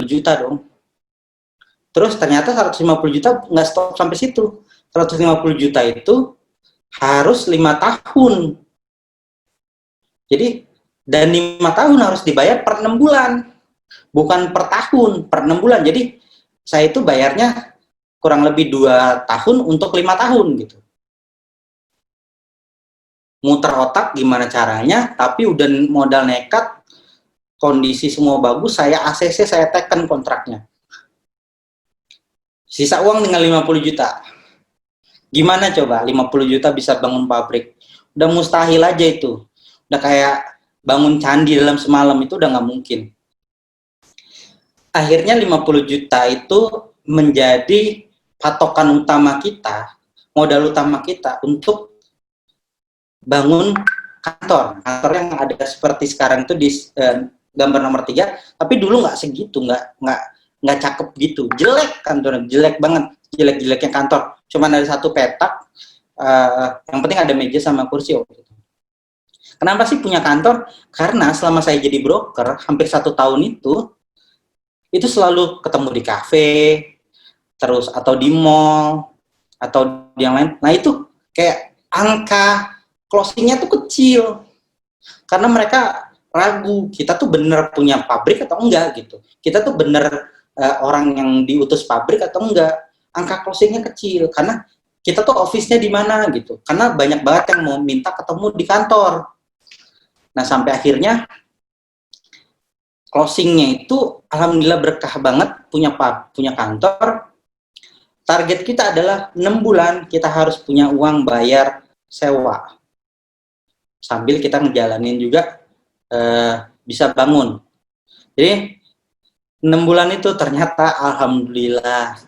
juta dong. Terus ternyata 150 juta nggak stop sampai situ. 150 juta itu harus 5 tahun. Jadi, dan 5 tahun harus dibayar per 6 bulan. Bukan per tahun, per 6 bulan. Jadi, saya itu bayarnya kurang lebih 2 tahun untuk 5 tahun gitu. Muter otak gimana caranya, tapi udah modal nekat, kondisi semua bagus, saya ACC, saya teken kontraknya. Sisa uang tinggal 50 juta. Gimana coba 50 juta bisa bangun pabrik? Udah mustahil aja itu. Udah kayak bangun candi dalam semalam, itu udah nggak mungkin. Akhirnya 50 juta itu menjadi patokan utama kita, modal utama kita untuk bangun kantor yang ada seperti sekarang itu di gambar nomor 3, tapi dulu nggak segitu, nggak cakep gitu, jelek kantornya, jelek banget, jelek-jeleknya kantor, cuman ada satu petak, yang penting ada meja sama kursi. Kenapa sih punya kantor? Karena selama saya jadi broker hampir 1 tahun itu selalu ketemu di kafe, terus atau di mall atau di yang lain. Nah itu kayak angka closingnya tuh kecil karena mereka ragu kita tuh bener punya pabrik atau enggak gitu, kita tuh bener orang yang diutus pabrik atau enggak. Angka closingnya kecil karena kita tuh office-nya di mana gitu, karena banyak banget yang mau minta ketemu di kantor. Nah sampai akhirnya closingnya itu alhamdulillah berkah banget, punya kantor. Target kita adalah 6 bulan kita harus punya uang bayar sewa sambil kita ngejalanin juga bisa bangun. Jadi 6 bulan itu ternyata alhamdulillah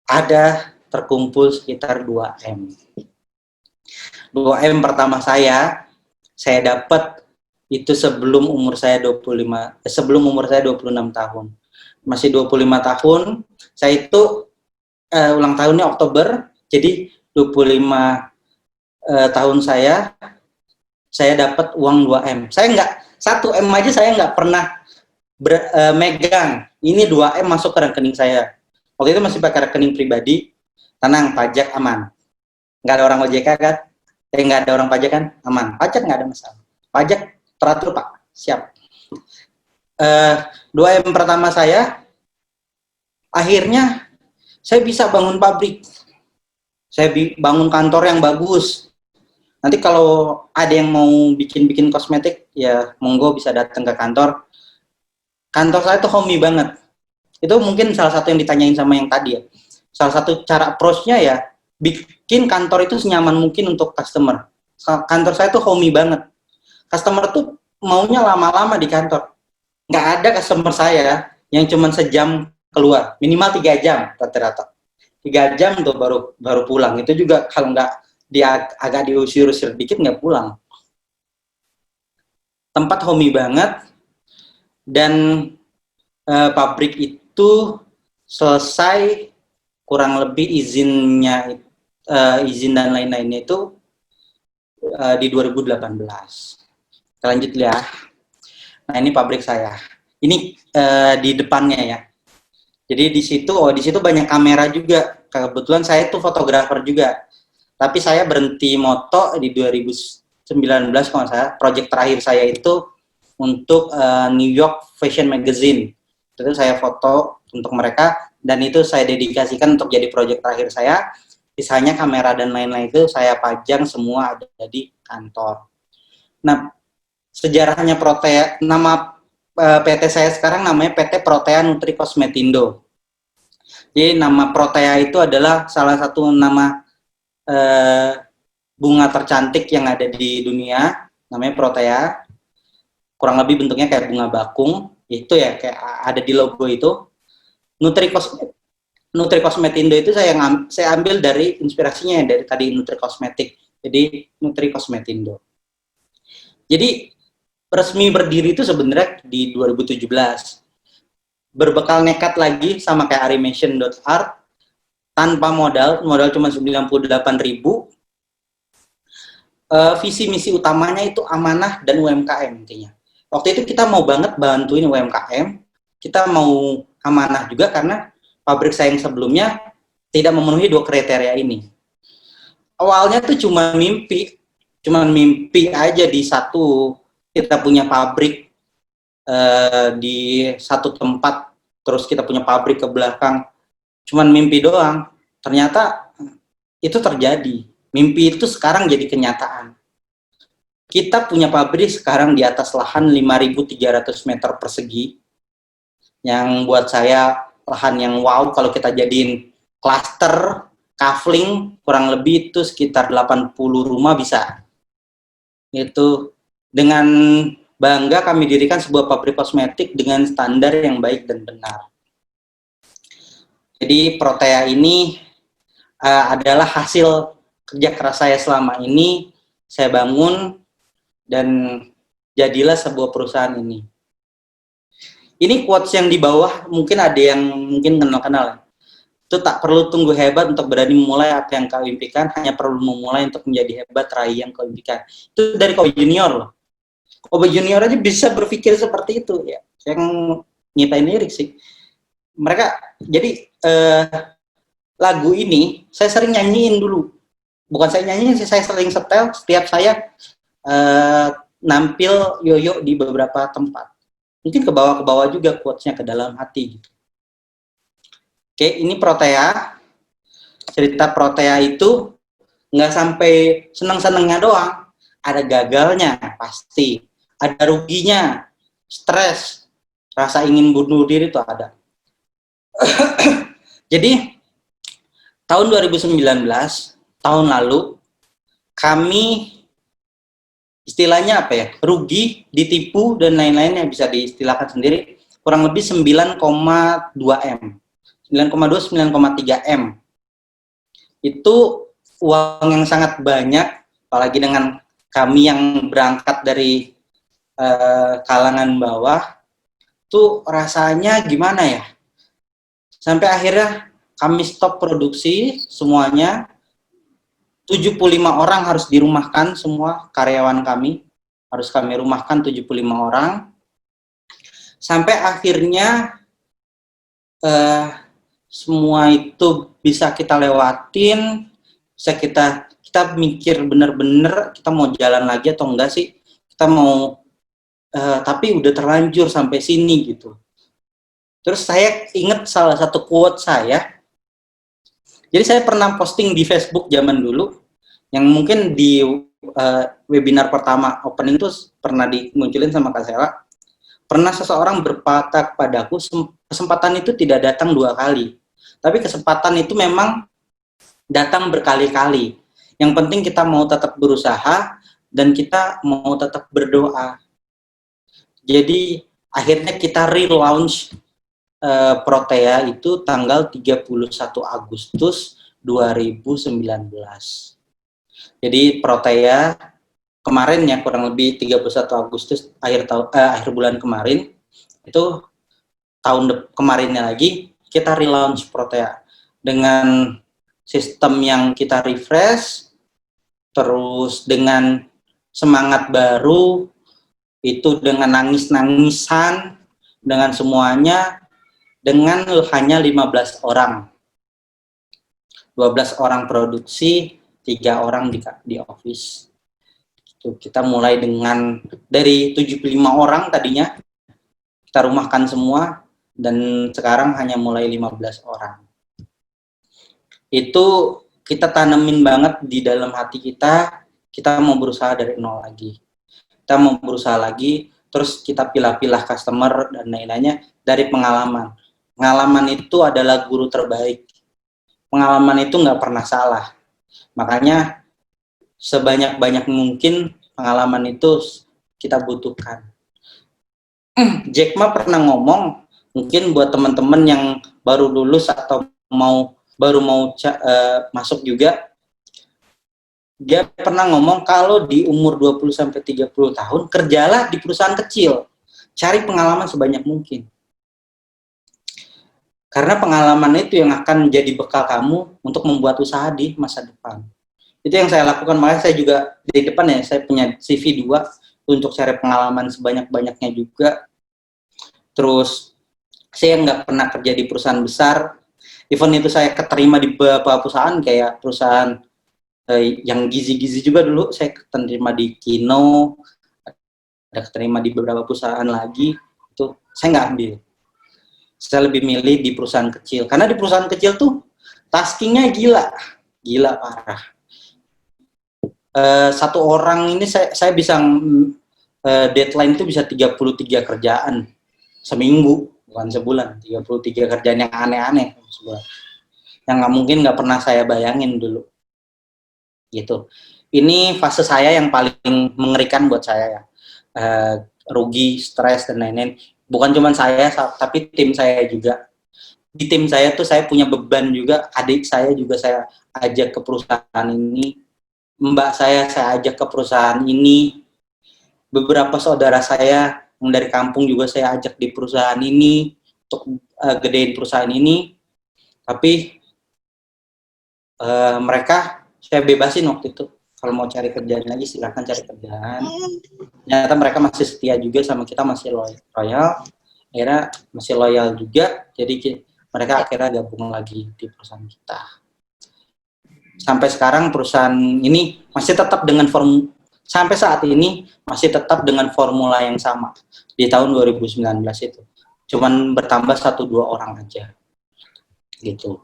ada terkumpul sekitar 2M. 2M pertama saya dapat itu sebelum umur saya 26 tahun. Masih 25 tahun, saya itu ulang tahunnya Oktober, jadi 25 tahun saya dapat uang 2M. Saya nggak, 1M aja saya nggak pernah megang. Ini 2M masuk ke rekening saya. Waktu itu masih pakai rekening pribadi, tenang, pajak aman. Nggak ada orang OJK kan? Nggak ada orang pajak kan? Aman. Pajak nggak ada masalah. Pajak teratur Pak, siap. 2M pertama saya, akhirnya saya bisa bangun pabrik. Saya bangun kantor yang bagus. Nanti kalau ada yang mau bikin kosmetik, ya monggo bisa datang ke kantor. Kantor saya tuh homey banget. Itu mungkin salah satu yang ditanyain sama yang tadi ya. Salah satu cara approach-nya ya, bikin kantor itu senyaman mungkin untuk customer. Kantor saya tuh homey banget. Customer tuh maunya lama-lama di kantor. Nggak ada customer saya yang cuma sejam keluar. Minimal 3 jam rata-rata. 3 jam tuh baru pulang. Itu juga kalau nggak dia agak diusir-usir dikit nggak pulang. Tempat homey banget, dan pabrik itu selesai kurang lebih izinnya, izin dan lain-lainnya itu di 2018. Kita lanjut ya. Nah ini pabrik saya. Ini di depannya ya. Jadi di situ banyak kamera juga. Kebetulan saya tuh fotografer juga. Tapi saya berhenti moto di 2019 kalau saya. Project terakhir saya itu untuk New York Fashion Magazine. Itu saya foto untuk mereka dan itu saya dedikasikan untuk jadi project terakhir saya. Sisanya kamera dan lain-lain itu saya pajang semua ada di kantor. Nah, sejarahnya Protea, nama PT saya sekarang namanya PT Protea Nutri Cosmetindo. Jadi nama Protea itu adalah salah satu nama bunga tercantik yang ada di dunia, namanya Protea. Kurang lebih bentuknya kayak bunga bakung, itu ya kayak ada di logo itu. Nutri Cosmetindo itu saya ambil dari inspirasinya dari tadi Nutri Kosmetik. Jadi Nutri Cosmetindo. Jadi resmi berdiri itu sebenarnya di 2017. Berbekal nekat lagi sama kayak Arimation.art, tanpa modal cuma 98.000. Visi misi utamanya itu amanah dan UMKM intinya. Waktu itu kita mau banget bantuin UMKM, kita mau amanah juga karena pabrik saya yang sebelumnya tidak memenuhi 2 kriteria ini. Awalnya tuh cuma mimpi aja di satu, kita punya pabrik di satu tempat, terus kita punya pabrik ke belakang, cuman mimpi doang. Ternyata itu terjadi. Mimpi itu sekarang jadi kenyataan. Kita punya pabrik sekarang di atas lahan 5.300 meter persegi, yang buat saya lahan yang wow. Kalau kita jadiin klaster, kafling, kurang lebih itu sekitar 80 rumah bisa. Itu dengan bangga kami dirikan sebuah pabrik kosmetik dengan standar yang baik dan benar. Jadi Protea ini adalah hasil kerja keras saya selama ini. Saya bangun dan jadilah sebuah perusahaan ini. Ini quotes yang di bawah mungkin ada yang mungkin kenal-kenal. Itu tak perlu tunggu hebat untuk berani memulai apa yang kau impikan, hanya perlu memulai untuk menjadi hebat raih yang kau impikan. Itu dari Kobe Junior loh. Kobe Junior aja bisa berpikir seperti itu ya. Yang nyiptain lirik sih. Mereka jadi lagu ini saya sering nyanyiin dulu. Bukan saya nyanyiin, saya sering setel setiap saya nampil yoyo di beberapa tempat. Mungkin ke bawah juga quotes-nya ke dalam hati gitu. Oke, ini Protea. Cerita Protea itu nggak sampai seneng-senengnya doang. Ada gagalnya, pasti. Ada ruginya, stres, rasa ingin bunuh diri itu ada. Jadi, tahun 2019, tahun lalu, kami istilahnya apa ya, rugi, ditipu, dan lain-lain yang bisa diistilahkan sendiri, kurang lebih 9,2 M. 9,3 M. Itu uang yang sangat banyak, apalagi dengan kami yang berangkat dari kalangan bawah, itu rasanya gimana ya? Sampai akhirnya kami stop produksi semuanya, 75 orang harus dirumahkan, semua karyawan kami, harus kami rumahkan 75 orang, sampai akhirnya semua itu bisa kita lewatin, bisa kita mikir bener-bener kita mau jalan lagi atau enggak sih, kita mau tapi udah terlanjur sampai sini gitu. Terus saya ingat salah satu quote saya, jadi saya pernah posting di Facebook zaman dulu, yang mungkin di webinar pertama opening itu pernah dimunculin sama Kak Sela. Pernah seseorang berkata kepadaku, kesempatan itu tidak datang 2 kali. Tapi kesempatan itu memang datang berkali-kali. Yang penting kita mau tetap berusaha dan kita mau tetap berdoa. Jadi akhirnya kita relaunch Protea itu tanggal 31 Agustus 2019. Jadi Protea kemarin ya, kurang lebih 31 Agustus akhir bulan kemarin, itu tahun kemarinnya lagi kita relaunch Protea dengan sistem yang kita refresh, terus dengan semangat baru, itu dengan nangis-nangisan, dengan semuanya, dengan hanya 15 orang. 12 orang produksi, 3 orang di office. Kita mulai dengan dari 75 orang tadinya, kita rumahkan semua, dan sekarang hanya mulai 15 orang. Itu kita tanemin banget di dalam hati kita mau berusaha dari nol lagi. Kita mau berusaha lagi, terus kita pilah-pilah customer dan lain-lainnya dari pengalaman. Pengalaman itu adalah guru terbaik. Pengalaman itu nggak pernah salah. Makanya sebanyak-banyak mungkin pengalaman itu kita butuhkan. Jack Ma pernah ngomong, mungkin buat teman-teman yang baru lulus atau baru mau masuk juga, dia pernah ngomong kalau di umur 20-30 tahun, kerjalah di perusahaan kecil, cari pengalaman sebanyak mungkin. Karena pengalaman itu yang akan menjadi bekal kamu untuk membuat usaha di masa depan. Itu yang saya lakukan, makanya saya juga di depan ya, saya punya CV 2 untuk cari pengalaman sebanyak-banyaknya juga. Terus Saya nggak pernah kerja di perusahaan besar. Even itu saya keterima di beberapa perusahaan kayak perusahaan yang gizi-gizi juga dulu. Saya keterima di Kino, ada keterima di beberapa perusahaan lagi. Itu saya nggak ambil. Saya lebih milih di perusahaan kecil. Karena di perusahaan kecil tuh taskingnya gila parah. Satu orang ini saya bisa deadline itu bisa 33 kerjaan seminggu, bukan sebulan. 33 kerjaan yang aneh-aneh sebulan. Yang nggak pernah saya bayangin dulu. Gitu. Ini fase saya yang paling mengerikan buat saya ya. Rugi, stres dan lain-lain. Bukan cuma saya, tapi tim saya juga. Di tim saya tuh saya punya beban juga. Adik saya juga saya ajak ke perusahaan ini. Mbak saya ajak ke perusahaan ini. Beberapa saudara saya yang dari kampung juga saya ajak di perusahaan ini untuk gedein perusahaan ini. Tapi mereka saya bebasin waktu itu. Kalau mau cari kerjaan lagi silahkan cari kerjaan. Ternyata mereka masih setia juga sama kita, masih loyal. Akhirnya masih loyal juga. Jadi mereka akhirnya gabung lagi di perusahaan kita. Sampai sekarang perusahaan ini masih tetap dengan sampai saat ini masih tetap dengan formula yang sama di tahun 2019 itu. Cuman bertambah 1-2 orang aja. Gitu.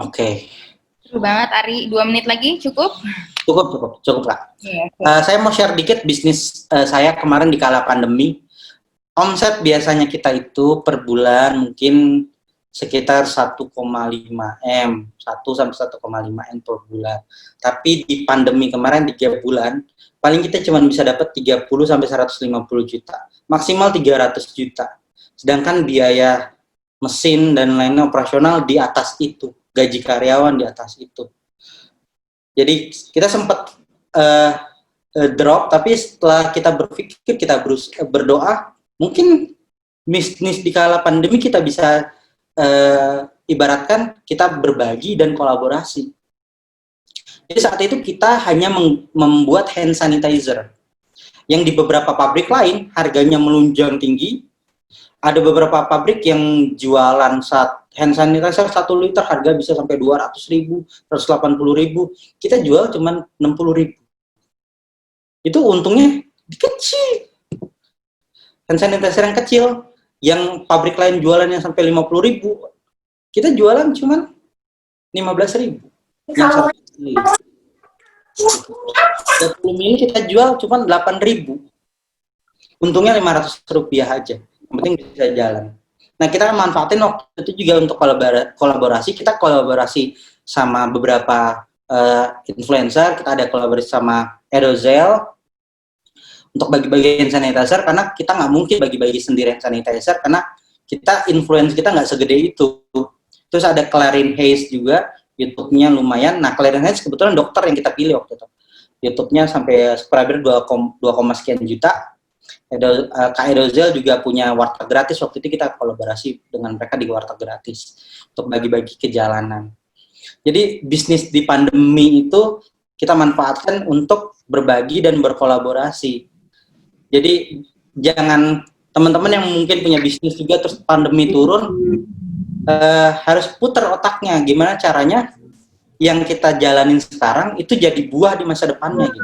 Oke. Seru banget, Ari. 2 menit lagi cukup? Cukup Kak. Saya mau share dikit bisnis saya kemarin di kala pandemi. Omset biasanya kita itu per bulan mungkin sekitar 1,5 M, 1 sampai 1,5 M per bulan. Tapi di pandemi kemarin 3 bulan, paling kita cuma bisa dapat 30 sampai 150 juta, maksimal 300 juta. Sedangkan biaya mesin dan lainnya operasional di atas itu, gaji karyawan di atas itu. Jadi kita sempat drop, tapi setelah kita berpikir, kita berdoa, mungkin bisnis di kala pandemi kita bisa ibaratkan kita berbagi dan kolaborasi. Jadi saat itu kita hanya membuat hand sanitizer yang di beberapa pabrik lain harganya melunjak tinggi. Ada beberapa pabrik yang jualan hand sanitizer 1 liter harga bisa sampai 200.000, 180.000. Kita jual cuma 60.000. Itu untungnya kecil. Hand sanitizer yang kecil, yang pabrik lain jualannya sampai 50.000, kita jualan cuma 15.000. Yang 20 mili kita jual cuma 8.000. Untungnya Rp500 aja. Yang penting bisa jalan. Nah, kita manfaatin waktu itu juga untuk kolaborasi. Kita kolaborasi sama beberapa influencer. Kita ada kolaborasi sama Aerosol untuk bagi-bagi hand sanitizer, karena kita nggak mungkin bagi-bagi sendiri hand sanitizer karena kita influence kita nggak segede itu. Terus ada Clarin Hayes juga, YouTube-nya lumayan. Nah, Clarin Hayes kebetulan dokter yang kita pilih waktu itu. YouTube-nya sampai subscriber 2, sekian juta. Kak Aerosol juga punya warteg gratis. Waktu itu kita kolaborasi dengan mereka di warteg gratis untuk bagi-bagi ke jalanan. Jadi bisnis di pandemi itu kita manfaatkan untuk berbagi dan berkolaborasi. Jadi jangan teman-teman yang mungkin punya bisnis juga terus pandemi turun, harus putar otaknya gimana caranya yang kita jalanin sekarang itu jadi buah di masa depannya gitu.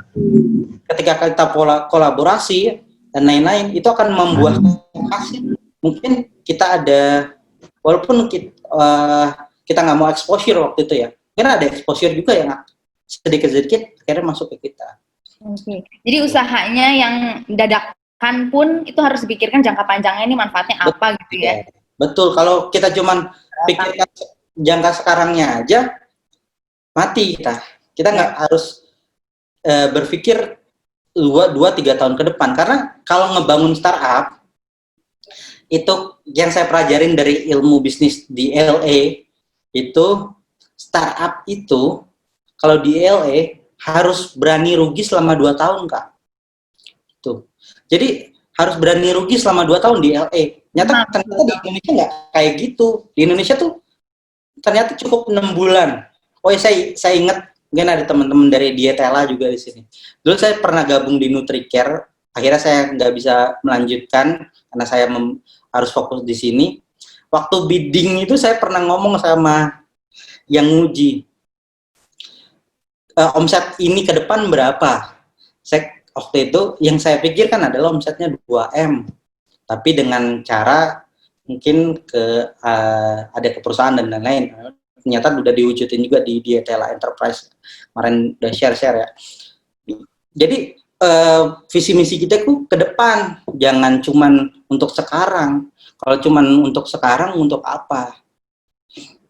Ketika kita kolaborasi dan lain-lain itu akan membuahkan hasil. Mungkin kita ada, walaupun kita nggak mau exposure waktu itu ya, karena ada exposure juga yang sedikit-sedikit akhirnya masuk ke kita. Oke. Jadi usahanya yang dadakan pun itu harus dipikirkan jangka panjangnya ini manfaatnya apa gitu ya. Betul, kalau kita cuman pikirkan jangka sekarangnya aja, mati kita. Kita nggak harus berpikir 2-3 tahun ke depan. Karena kalau ngebangun startup, itu yang saya pelajarin dari ilmu bisnis di LA, itu startup itu, kalau di LA, harus berani rugi selama 2 tahun, Kak. Tuh. Jadi, harus berani rugi selama 2 tahun di LA. Ternyata di Indonesia nggak kayak gitu. Di Indonesia tuh ternyata cukup 6 bulan. Oh ya, saya ingat, mungkin ada teman-teman dari Dietela juga di sini. Dulu saya pernah gabung di NutriCare, akhirnya saya nggak bisa melanjutkan karena saya harus fokus di sini. Waktu bidding itu saya pernah ngomong sama yang nguji, omset ini ke depan berapa? Waktu itu yang saya pikirkan adalah omsetnya 2M, tapi dengan cara mungkin ada ke perusahaan dan lain-lain. Ternyata udah diwujudin juga di Tela Enterprise, kemarin udah share-share ya. Jadi visi misi kita tuh ke depan, jangan cuman untuk sekarang. Kalau cuman untuk sekarang, untuk apa?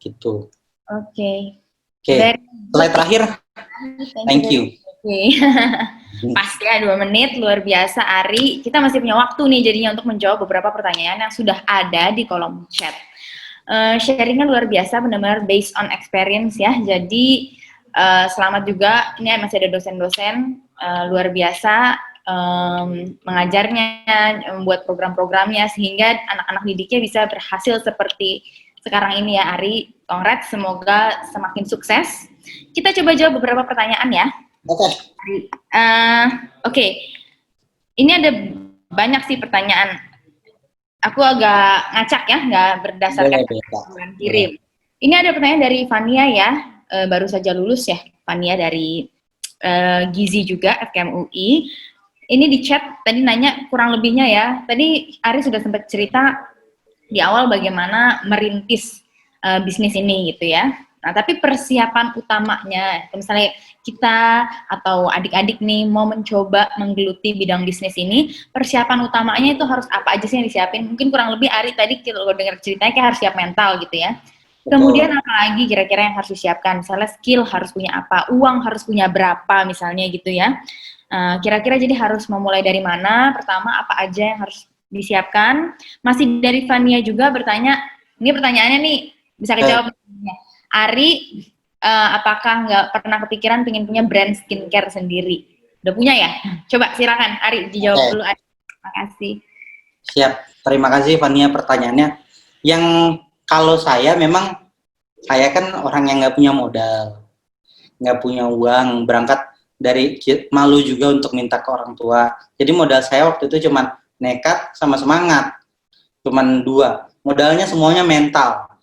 Gitu. Oke. Slide terakhir. Thank you. Oke. Pas ya 2 menit, luar biasa Ari. Kita masih punya waktu nih jadinya untuk menjawab beberapa pertanyaan yang sudah ada di kolom chat. Sharingnya luar biasa, benar-benar based on experience ya. Jadi selamat juga, ini masih ada dosen-dosen luar biasa mengajarnya, membuat program-programnya sehingga anak-anak didiknya bisa berhasil seperti sekarang ini ya Ari. Congrats, semoga semakin sukses. Kita coba jawab beberapa pertanyaan ya. Oke. Ini ada banyak sih pertanyaan. Aku agak ngacak ya, nggak berdasarkan kirim. Ini ada pertanyaan dari Fania ya, baru saja lulus ya, Fania dari Gizi juga, FKM UI. Ini di chat tadi nanya kurang lebihnya ya. Tadi Ari sudah sempat cerita di awal bagaimana merintis bisnis ini gitu ya. Nah, tapi persiapan utamanya, misalnya kita atau adik-adik nih mau mencoba menggeluti bidang bisnis ini, persiapan utamanya itu harus apa aja sih yang disiapin? Mungkin kurang lebih Ari tadi kalau dengar ceritanya kayak harus siap mental gitu ya. Betul. Kemudian apa lagi kira-kira yang harus disiapkan? Misalnya skill harus punya apa, uang harus punya berapa misalnya gitu ya. Kira-kira jadi harus memulai dari mana? Pertama apa aja yang harus disiapkan? Masih dari Fania juga bertanya, ini pertanyaannya nih bisa kejawab. Ari, apakah nggak pernah kepikiran pengen punya brand skincare sendiri? Udah punya ya? Coba silakan Ari dijawab dulu. Terima kasih. Siap, terima kasih Fania pertanyaannya. Yang kalau saya memang, saya kan orang yang nggak punya modal, nggak punya uang, berangkat dari malu juga untuk minta ke orang tua. Jadi modal saya waktu itu cuman nekat sama semangat, cuman 2. Modalnya semuanya mental,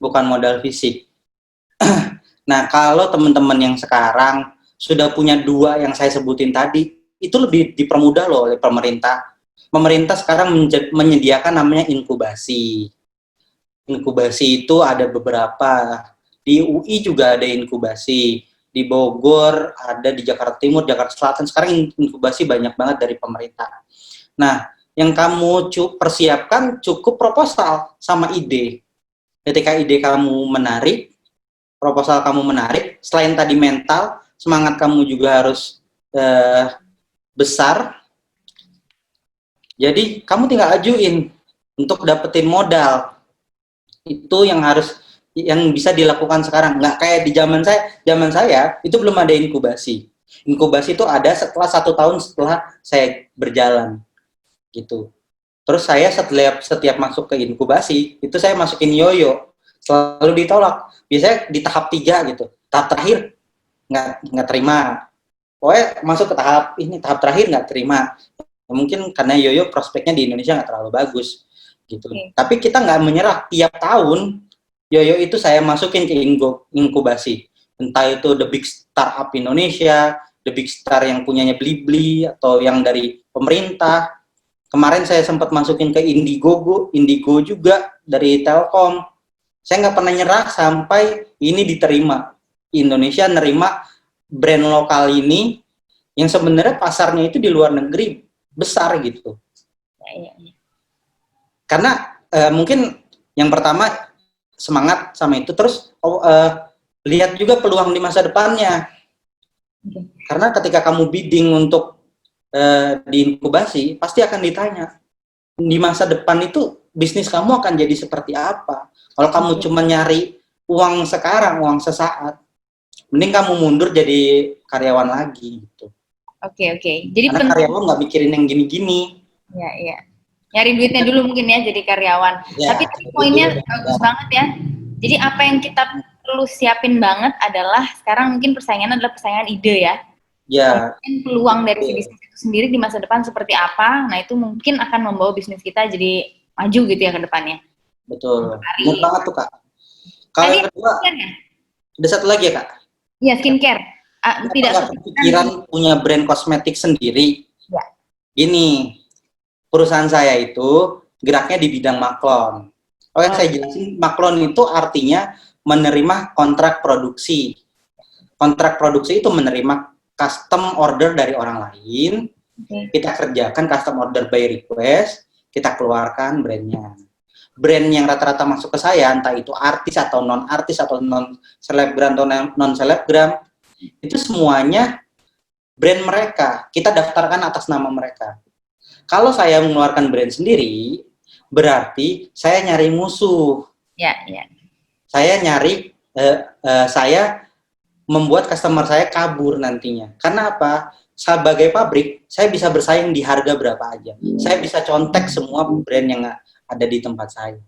bukan modal fisik. Nah, kalau teman-teman yang sekarang sudah punya 2 yang saya sebutin tadi, itu lebih dipermudah loh oleh pemerintah. Pemerintah sekarang menyediakan namanya inkubasi. Inkubasi itu ada beberapa. Di UI juga ada inkubasi. Di Bogor ada, di Jakarta Timur, Jakarta Selatan. Sekarang inkubasi banyak banget dari pemerintah. Nah, yang kamu persiapkan cukup proposal sama ide. Ketika ide kamu menarik, proposal kamu menarik, selain tadi mental, semangat kamu juga harus besar. Jadi kamu tinggal ajuin untuk dapetin modal. Itu yang bisa dilakukan sekarang. Nggak kayak di zaman saya itu belum ada inkubasi. Inkubasi itu ada setelah 1 tahun setelah saya berjalan, gitu. Terus saya setiap masuk ke inkubasi itu saya masukin yoyo, selalu ditolak. Biasanya di tahap 3 gitu, tahap terakhir nggak terima. Pokoknya masuk ke tahap terakhir nggak terima. Mungkin karena yoyo prospeknya di Indonesia nggak terlalu bagus gitu. Tapi kita nggak menyerah, tiap tahun yoyo itu saya masukin ke inkubasi. Entah itu the big startup Indonesia, the big star yang punyanya Blibli atau yang dari pemerintah. Kemarin saya sempat masukin ke Indigo juga dari Telkom. Saya nggak pernah nyerah sampai ini diterima. Indonesia nerima brand lokal ini yang sebenarnya pasarnya itu di luar negeri besar gitu. Karena mungkin yang pertama semangat sama itu, terus lihat juga peluang di masa depannya. Karena ketika kamu bidding untuk diinkubasi, pasti akan ditanya di masa depan itu bisnis kamu akan jadi seperti apa. Kalau kamu cuma nyari uang sekarang, uang sesaat, mending kamu mundur jadi karyawan lagi gitu. Oke. Jadi karena karyawan nggak mikirin yang gini-gini. Iya. Nyari duitnya dulu mungkin ya jadi karyawan. Ya, tapi poinnya bagus banget ya. Jadi apa yang kita perlu siapin banget adalah sekarang mungkin persaingan adalah persaingan ide ya. Ya. Mungkin peluang dari si bisnis itu sendiri di masa depan seperti apa. Nah itu mungkin akan membawa bisnis kita jadi maju gitu ya ke depannya. Betul. Benar banget tuh, Kak. Kalau Tadi yang kedua, ya? ada satu lagi ya, Kak. Iya, skincare. Tidak Nggak kepikiran punya brand kosmetik sendiri. Ya. Gini, perusahaan saya itu geraknya di bidang maklon. Saya jelasin, maklon itu artinya menerima kontrak produksi. Kontrak produksi itu menerima custom order dari orang lain, kita kerjakan custom order by request, kita keluarkan brandnya. Brand yang rata-rata masuk ke saya, entah itu artis atau non selebgram atau non selebgram, itu semuanya brand mereka, kita daftarkan atas nama mereka. Kalau saya mengeluarkan brand sendiri, berarti saya nyari musuh. Ya, ya. Saya nyari, saya membuat customer saya kabur nantinya. Karena apa? Sebagai pabrik, saya bisa bersaing di harga berapa aja. Saya bisa contek semua brand yang ada di tempat saya.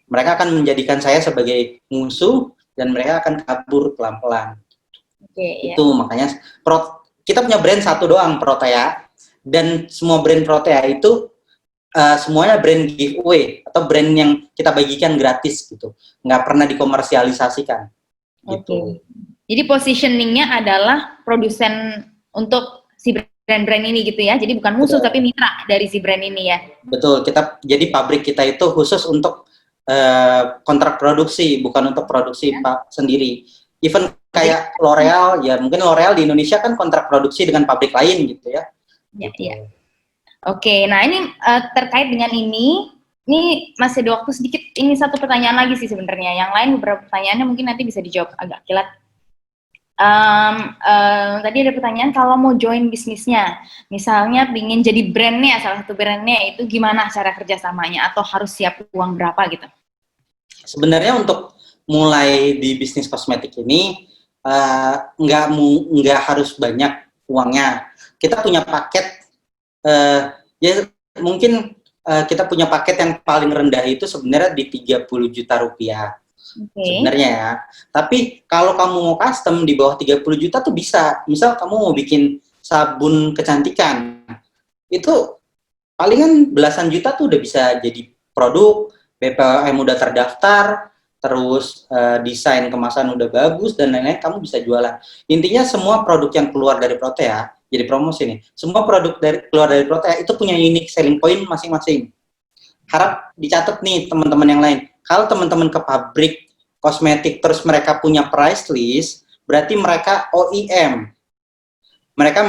Mereka akan menjadikan saya sebagai musuh dan mereka akan kabur pelan-pelan. Itu makanya kita punya brand satu doang, Protea, dan semua brand Protea itu semuanya brand giveaway atau brand yang kita bagikan gratis gitu, nggak pernah dikomersialisasikan. Gitu. Jadi positioningnya adalah produsen untuk si brand-brand ini gitu ya, jadi bukan musuh tapi mitra dari si brand ini ya. Betul, jadi pabrik kita itu khusus untuk kontrak produksi, bukan untuk produksi sendiri. Even kayak L'Oreal, ya mungkin L'Oreal di Indonesia kan kontrak produksi dengan pabrik lain gitu ya. Iya, iya. Oke, nah ini terkait dengan ini masih ada waktu sedikit, ini satu pertanyaan lagi sih sebenarnya. Yang lain beberapa pertanyaannya mungkin nanti bisa dijawab agak kilat. Tadi ada pertanyaan, kalau mau join bisnisnya, misalnya ingin jadi brandnya, salah satu brandnya, itu gimana cara kerjasamanya? Atau harus siap uang berapa gitu? Sebenarnya untuk mulai di bisnis kosmetik ini, nggak harus banyak uangnya. Kita punya paket, ya mungkin kita punya paket yang paling rendah itu sebenarnya di 30 juta rupiah. Sebenarnya ya. Tapi kalau kamu mau custom di bawah 30 juta tuh bisa. Misal kamu mau bikin sabun kecantikan, itu palingan belasan juta tuh udah bisa jadi produk, BPOM udah terdaftar, terus desain kemasan udah bagus dan lain-lain, kamu bisa jualan. Intinya semua produk yang keluar dari Protea, jadi promosi nih, semua produk keluar dari Protea itu punya unique selling point masing-masing. Harap dicatat nih teman-teman yang lain. Kalau teman-teman ke pabrik kosmetik terus mereka punya price list, berarti mereka OEM. Mereka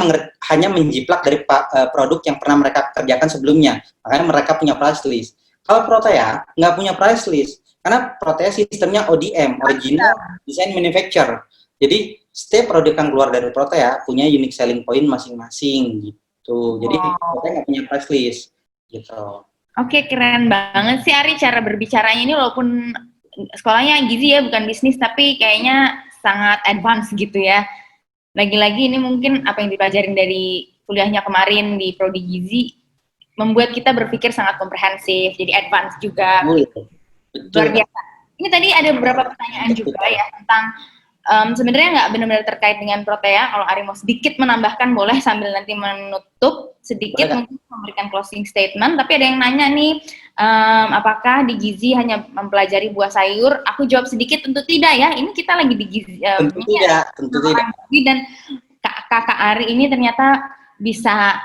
hanya menjiplak dari produk yang pernah mereka kerjakan sebelumnya. Makanya mereka punya price list. Kalau Protea nggak punya price list, karena Protea sistemnya ODM, Original Design Manufacture. Jadi setiap produk yang keluar dari Protea punya unique selling point masing-masing gitu. Jadi Protea nggak punya price list gitu. Oke, keren banget sih Ari cara berbicaranya ini, walaupun sekolahnya gizi ya, bukan bisnis, tapi kayaknya sangat advance gitu ya. Lagi-lagi ini mungkin apa yang dipelajarin dari kuliahnya kemarin di Prodi Gizi membuat kita berpikir sangat komprehensif, jadi advance juga. Luar biasa. Ini tadi ada beberapa pertanyaan juga ya tentang sebenarnya nggak benar-benar terkait dengan Protea. Kalau Ari mau sedikit menambahkan boleh sambil nanti menutup sedikit, mungkin memberikan closing statement. Tapi ada yang nanya nih, apakah di Gizi hanya mempelajari buah sayur? Aku jawab sedikit, tentu tidak ya. Ini kita lagi di Gizi. Tentu tidak. Dan kakak Ari ini ternyata bisa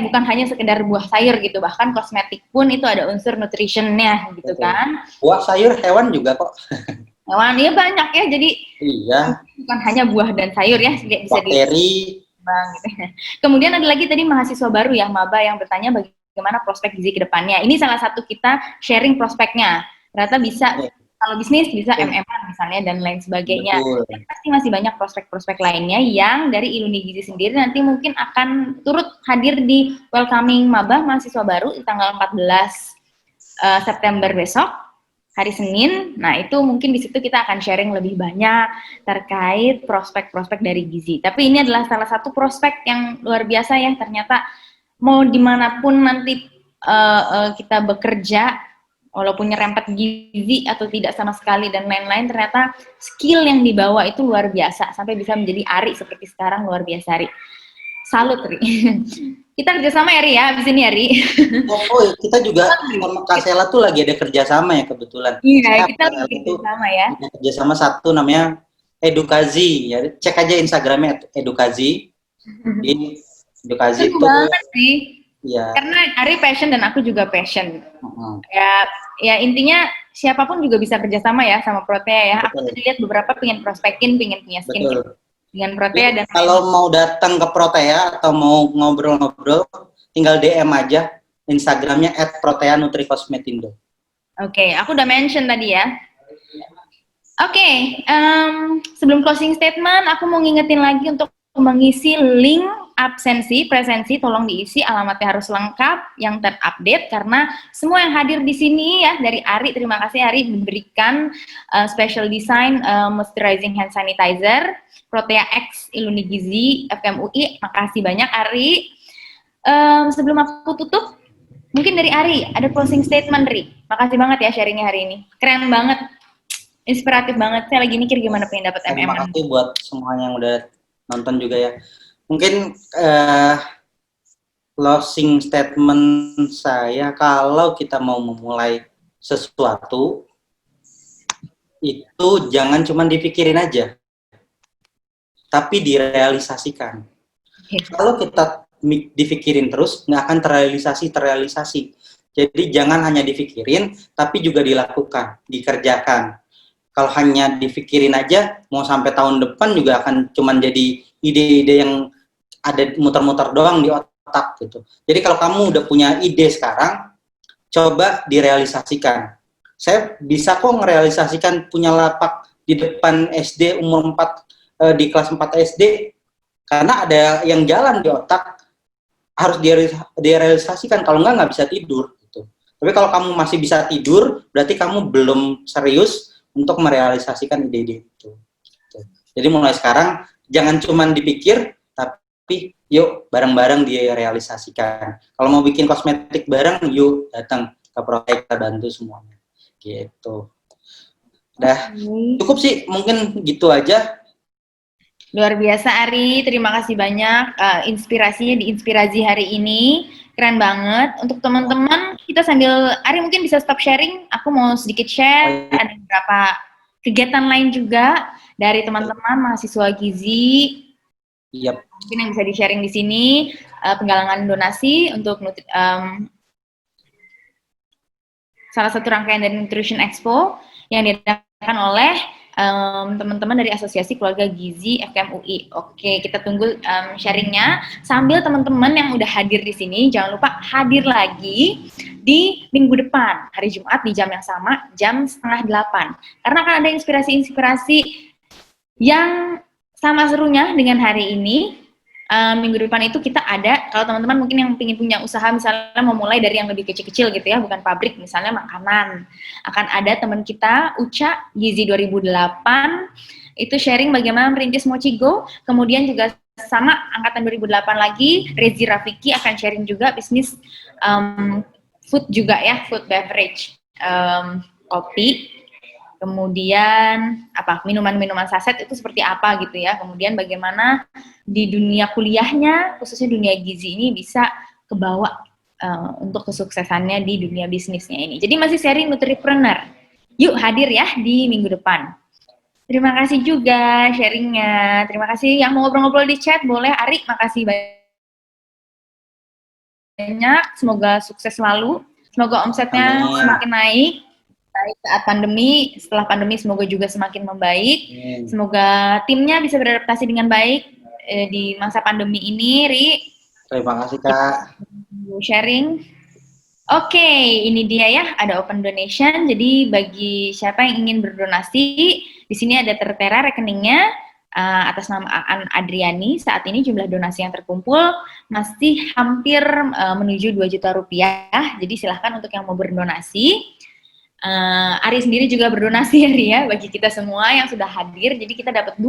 bukan hanya sekedar buah sayur gitu, bahkan kosmetik pun itu ada unsur nutritionnya gitu. Betul. Kan. Buah sayur hewan juga kok. Hewan ya banyak ya, jadi bukan hanya buah dan sayur ya, bisa bakteri. Gitu. Kemudian ada lagi tadi mahasiswa baru ya, maba, yang bertanya bagaimana prospek gizi ke depannya. Ini salah satu kita sharing prospeknya. Ternyata bisa kalau bisnis bisa MM-an misalnya dan lain sebagainya. Dan pasti masih banyak prospek-prospek lainnya yang dari Iluni Gizi sendiri nanti mungkin akan turut hadir di welcoming maba mahasiswa baru di tanggal 14 September besok, hari Senin. Nah, itu mungkin di situ kita akan sharing lebih banyak terkait prospek-prospek dari Gizi. Tapi ini adalah salah satu prospek yang luar biasa ya, ternyata mau dimanapun nanti kita bekerja, walaupun nyerempet gizi atau tidak sama sekali dan lain-lain, ternyata skill yang dibawa itu luar biasa sampai bisa menjadi Ari seperti sekarang, luar biasa Ari. Salut, Ri. Kita kerjasama ya, Ri, ya, abis ini ya, Ri. Oh, kita juga sama Kak Sela tuh lagi ada kerjasama ya kebetulan. Iya, kita lagi kerjasama ya. Kerjasama satu namanya Edukazi, ya cek aja Instagramnya Edukazi. Di Edukazi Seru itu, banget sih. ya. Karena Ari passion dan aku juga passion. Ya intinya siapapun juga bisa kerjasama ya sama Protea ya. Betul. Aku tadi lihat beberapa pengen prospekin, pengen punya skin dengan Protea. Dan kalau mau datang ke Protea atau mau ngobrol-ngobrol, tinggal DM aja Instagramnya @proteanutricosmetindo. Oke, aku udah mention tadi ya. Oke, sebelum closing statement, aku mau ngingetin lagi untuk mengisi link absensi, presensi, tolong diisi, alamatnya harus lengkap, yang terupdate, karena semua yang hadir di sini ya, dari Ari, terima kasih Ari, memberikan special design moisturizing hand sanitizer, Protea X, Iluni Gizi, FKM UI, makasih banyak Ari. Sebelum aku tutup, mungkin dari Ari, ada closing statement, Ri. Makasih banget ya sharingnya hari ini, keren banget. Inspiratif banget. Saya lagi mikir gimana pengen dapat Terima kasih buat semuanya yang udah nonton juga ya. Mungkin closing statement saya, kalau kita mau memulai sesuatu itu jangan cuma dipikirin aja, tapi direalisasikan. Kalau kita dipikirin terus, nggak akan terrealisasi. Jadi jangan hanya dipikirin, tapi juga dilakukan, dikerjakan. Kalau hanya dipikirin aja, mau sampai tahun depan juga akan cuman jadi ide-ide yang ada muter-muter doang di otak gitu. Jadi kalau kamu udah punya ide sekarang, coba direalisasikan. Saya bisa kok ngerealisasikan punya lapak di depan SD umur 4, di kelas 4 SD, karena ada yang jalan di otak, harus direalisasikan, kalau nggak bisa tidur gitu. Tapi kalau kamu masih bisa tidur, berarti kamu belum serius untuk merealisasikan ide-ide itu. Jadi mulai sekarang jangan cuma dipikir, tapi yuk bareng-bareng direalisasikan. Kalau mau bikin kosmetik bareng, yuk datang ke Protea, kita bantu semuanya. Gitu. Udah cukup sih, mungkin gitu aja. Luar biasa Ari, terima kasih banyak inspirasinya di Inspirasi hari ini. Keren banget. Untuk teman-teman, kita sambil Ari mungkin bisa stop sharing, aku mau sedikit share, ada beberapa kegiatan lain juga dari teman-teman mahasiswa gizi. Mungkin yang bisa di-sharing di sini, penggalangan donasi untuk salah satu rangkaian dari Nutrition Expo yang diadakan oleh teman-teman dari Asosiasi Keluarga Gizi FKM UI. Oke, kita tunggu sharingnya. Sambil teman-teman yang udah hadir di sini, jangan lupa hadir lagi di minggu depan, hari Jumat di jam yang sama, jam 7:30. Karena akan ada inspirasi-inspirasi yang sama serunya dengan hari ini. Minggu depan itu kita ada, kalau teman-teman mungkin yang ingin punya usaha, misalnya mau mulai dari yang lebih kecil-kecil gitu ya, bukan pabrik, misalnya makanan, akan ada teman kita, Uca, Gizi 2008, itu sharing bagaimana merintis Mochi Go, kemudian juga sama angkatan 2008 lagi, Rezi Rafiki akan sharing juga bisnis food juga ya, food beverage, kopi, kemudian apa minuman-minuman saset itu seperti apa gitu ya, kemudian bagaimana di dunia kuliahnya khususnya dunia gizi ini bisa kebawa untuk kesuksesannya di dunia bisnisnya ini. Jadi masih seri Nutripreneur, yuk hadir ya di minggu depan. Terima kasih juga sharingnya, terima kasih yang mau ngobrol-ngobrol di chat, boleh. Ari, makasih banyak, semoga sukses selalu, semoga omsetnya semakin naik baik saat pandemi, setelah pandemi semoga juga semakin membaik. Semoga timnya bisa beradaptasi dengan baik di masa pandemi ini, Ri. Terima kasih, Kak. Sharing. Oke, ini dia ya, ada open donation. Jadi bagi siapa yang ingin berdonasi, di sini ada tertera rekeningnya atas nama Aan Adriani. Saat ini jumlah donasi yang terkumpul masih hampir menuju 2 juta rupiah. Jadi silahkan untuk yang mau berdonasi. Ari sendiri juga berdonasi ya bagi kita semua yang sudah hadir. Jadi kita dapat 2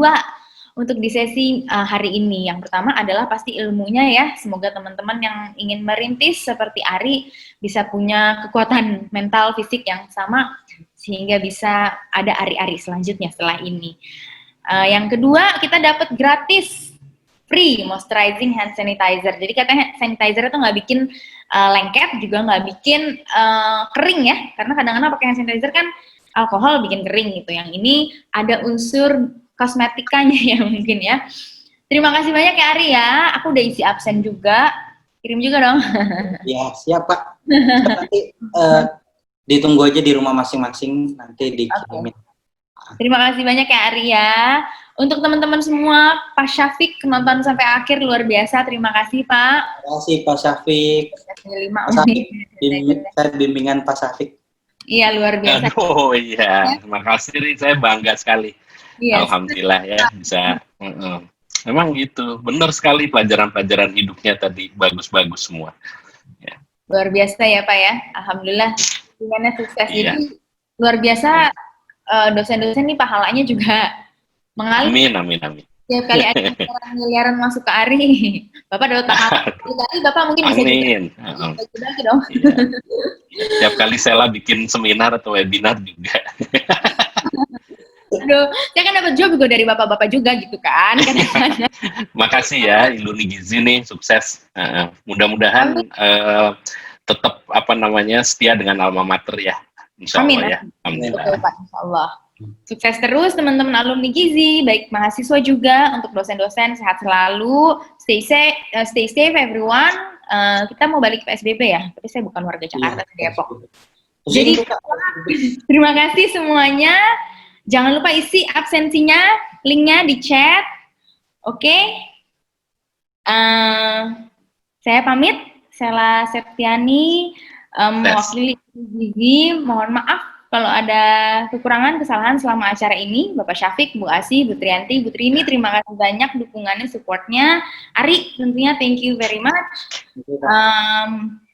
untuk di sesi hari ini. Yang pertama adalah pasti ilmunya ya. Semoga teman-teman yang ingin merintis seperti Ari bisa punya kekuatan mental fisik yang sama sehingga bisa ada Ari-Ari selanjutnya setelah ini. Yang kedua kita dapat gratis free moisturizing hand sanitizer. Jadi katanya sanitizer itu nggak bikin lengket, juga nggak bikin kering ya, karena kadang-kadang pakai hand sanitizer kan alkohol bikin kering gitu. Yang ini ada unsur kosmetikanya ya mungkin ya. Terima kasih banyak ya Ari ya. Aku udah isi absen juga. Kirim juga dong. Ya, siap Pak. Nanti ditunggu aja di rumah masing-masing, nanti dikirimin. Okay. Terima kasih banyak ya Ari ya. Untuk teman-teman semua, Pak Syafiq nonton sampai akhir luar biasa. Terima kasih Pak. Terima kasih Pak Syafiq. Pak Syafiq, bimbingan Pak Syafiq. Iya, luar biasa. Aduh, iya. Terima kasih nih, saya bangga sekali. Iya, alhamdulillah ya bisa. Memang gitu, benar sekali pelajaran-pelajaran hidupnya tadi bagus-bagus semua. Ya. Luar biasa ya Pak ya, alhamdulillah. Gimana sukses. Iya. Jadi luar biasa, dosen-dosen nih pahalanya juga mengalir. Amin. Setiap kali ada miliaran masuk ke Ari, Bapak dapat pahala. Kali Bapak mungkin bisa juga dong. Iya. Setiap kali saya bikin seminar atau webinar juga. Aduh, saya kan dapat job juga dari bapak-bapak juga gitu kan. Makasih ya Iluni Gizi nih, sukses. Mudah-mudahan tetap setia dengan alma mater ya. Insya Allah ya. Amin. Betul Pak, Insya Allah. Sukses terus teman-teman alumni Gizi, baik mahasiswa juga, untuk dosen-dosen sehat selalu. Stay safe everyone. Kita mau balik ke PSBB ya, tapi saya bukan warga Jakarta, Depok. Jadi terima kasih semuanya. Jangan lupa isi absensinya, linknya di chat. Oke. Saya pamit, Sela Septiani, mewakili Gizi. Mohon maaf kalau ada kekurangan, kesalahan selama acara ini. Bapak Syafiq, Bu Asi, Bu Trianti, Bu Trini, terima kasih banyak dukungannya, supportnya. Ari, tentunya thank you very much.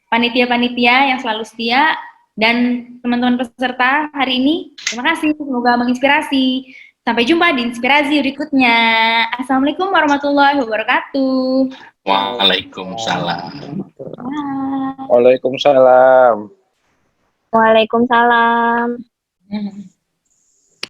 Panitia-panitia yang selalu setia, dan teman-teman peserta hari ini, terima kasih, semoga menginspirasi. Sampai jumpa di inspirasi berikutnya. Assalamualaikum warahmatullahi wabarakatuh. Waalaikumsalam. Waalaikumsalam. Waalaikumsalam.